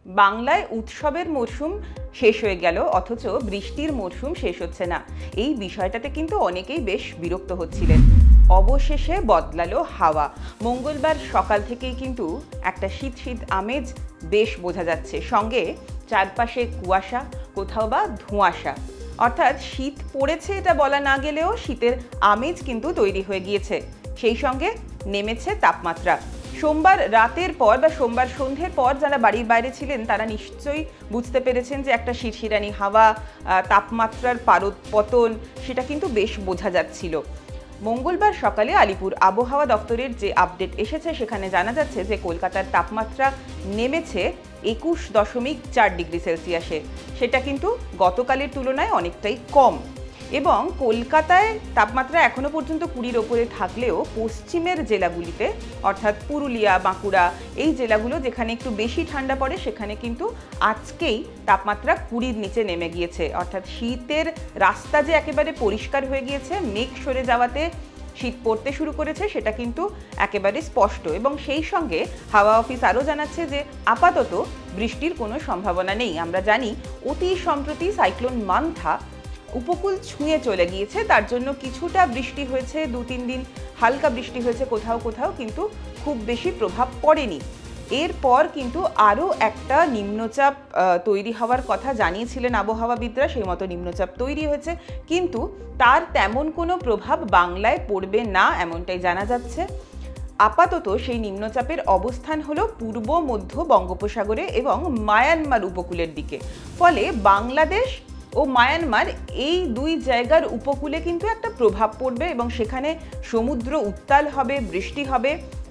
বাংলায় উৎসবের মরশুম শেষ হয়ে গেল, অথচ বৃষ্টির মরশুম শেষ হচ্ছে না। এই বিষয়টাতে কিন্তু অনেকেই বেশ বিরক্ত হচ্ছিলেন। অবশেষে বদলালো হাওয়া। মঙ্গলবার সকাল থেকেই কিন্তু একটা শীত শীত আমেজ বেশ বোঝা যাচ্ছে, সঙ্গে চারপাশে কুয়াশা, কোথাও বা ধোঁয়াশা। অর্থাৎ শীত পড়েছে এটা বলা না গেলেও শীতের আমেজ কিন্তু তৈরি হয়ে গিয়েছে। সেই সঙ্গে নেমেছে তাপমাত্রা। সোমবার রাতের পর বা সোমবার সন্ধ্যের পর যারা বাড়ির বাইরে ছিলেন তারা নিশ্চয়ই বুঝতে পেরেছেন যে একটা শিরশিরানি হাওয়া, তাপমাত্রার পারদ-পতন সেটা কিন্তু বেশ বোঝা যাচ্ছিল। মঙ্গলবার সকালে আলিপুর আবহাওয়া দফতরের যে আপডেট এসেছে সেখানে জানা যাচ্ছে যে কলকাতার তাপমাত্রা নেমেছে 21.4 ডিগ্রি সেলসিয়াসে। সেটা কিন্তু গতকালের তুলনায় অনেকটাই কম। এবং কলকাতায় তাপমাত্রা এখনও পর্যন্ত 20-র ওপরে থাকলেও পশ্চিমের জেলাগুলিতে অর্থাৎ পুরুলিয়া, বাঁকুড়া এই জেলাগুলো যেখানে একটু বেশি ঠান্ডা পড়ে সেখানে কিন্তু আজকেই তাপমাত্রা 20-র নিচে নেমে গিয়েছে। অর্থাৎ শীতের রাস্তা যে একেবারে পরিষ্কার হয়ে গিয়েছে, মেঘ সরে যাওয়াতে শীত পড়তে শুরু করেছে সেটা কিন্তু একেবারে স্পষ্ট। এবং সেই সঙ্গে হাওয়া অফিস আরও জানাচ্ছে যে আপাতত বৃষ্টির কোনো সম্ভাবনা নেই। আমরা জানি অতি সম্প্রতি সাইক্লোন মান্থা উপকূল ছুঁয়ে চলে গিয়েছে, তার জন্য কিছুটা বৃষ্টি হয়েছে, 2-3 দিন হালকা বৃষ্টি হয়েছে কোথাও কোথাও, কিন্তু খুব বেশি প্রভাব পড়েনি। এরপর কিন্তু আরও একটা নিম্নচাপ তৈরি হওয়ার কথা জানিয়েছিলেন আবহাওয়াবিদরা, সেই মতো নিম্নচাপ তৈরি হয়েছে, কিন্তু তার তেমন কোনো প্রভাব বাংলায় পড়বে না এমনটাই জানা যাচ্ছে। আপাতত সেই নিম্নচাপের অবস্থান হলো পূর্ব মধ্য বঙ্গোপসাগরে এবং মায়ানমার উপকূলের দিকে। ফলে বাংলাদেশ ও মায়ানমার এই দুই জায়গার উপকূলে কিন্তু একটা প্রভাব পড়বে এবং সেখানে সমুদ্র উত্তাল হবে, বৃষ্টি হবে,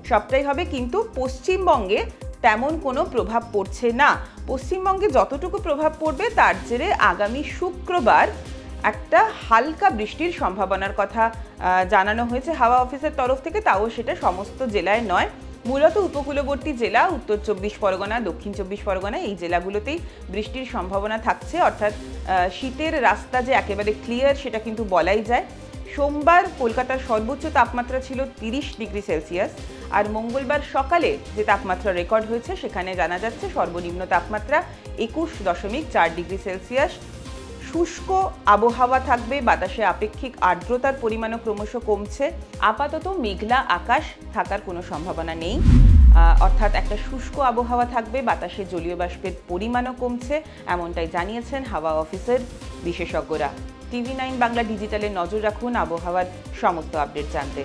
সবটাই হবে। কিন্তু পশ্চিমবঙ্গে তেমন কোনো প্রভাব পড়ছে না। পশ্চিমবঙ্গে যতটুকু প্রভাব পড়বে তার জেরে আগামী শুক্রবার একটা হালকা বৃষ্টির সম্ভাবনার কথা জানানো হয়েছে হাওয়া অফিসের তরফ থেকে, তাও সেটা সমস্ত জেলায় নয়। মূলত উপকূলবর্তী জেলা উত্তর 24 পরগনা, দক্ষিণ 24 পরগনা এই জেলাগুলোতেই বৃষ্টির সম্ভাবনা থাকছে। অর্থাৎ শীতের রাস্তা যে একেবারে ক্লিয়ার সেটা কিন্তু বলাই যায়। সোমবার কলকাতার সর্বোচ্চ তাপমাত্রা ছিল 30 ডিগ্রি সেলসিয়াস, আর মঙ্গলবার সকালে যে তাপমাত্রা রেকর্ড হয়েছে সেখানে জানা যাচ্ছে সর্বনিম্ন তাপমাত্রা 21.4 ডিগ্রি সেলসিয়াস। শুষ্ক আবহাওয়া থাকবে, বাতাসে আপেক্ষিক আর্দ্রতার পরিমাণও ক্রমশ কমছে। আপাতত মেঘলা আকাশ থাকার কোনো সম্ভাবনা নেই, অর্থাৎ একটা শুষ্ক আবহাওয়া থাকবে, বাতাসে জলীয় বাষ্পের পরিমাণও কমছে, এমনটাই জানিয়েছেন হাওয়া অফিসের বিশেষজ্ঞরা। TV9 বাংলা ডিজিটালে নজর রাখুন আবহাওয়ার সমস্ত আপডেট জানতে।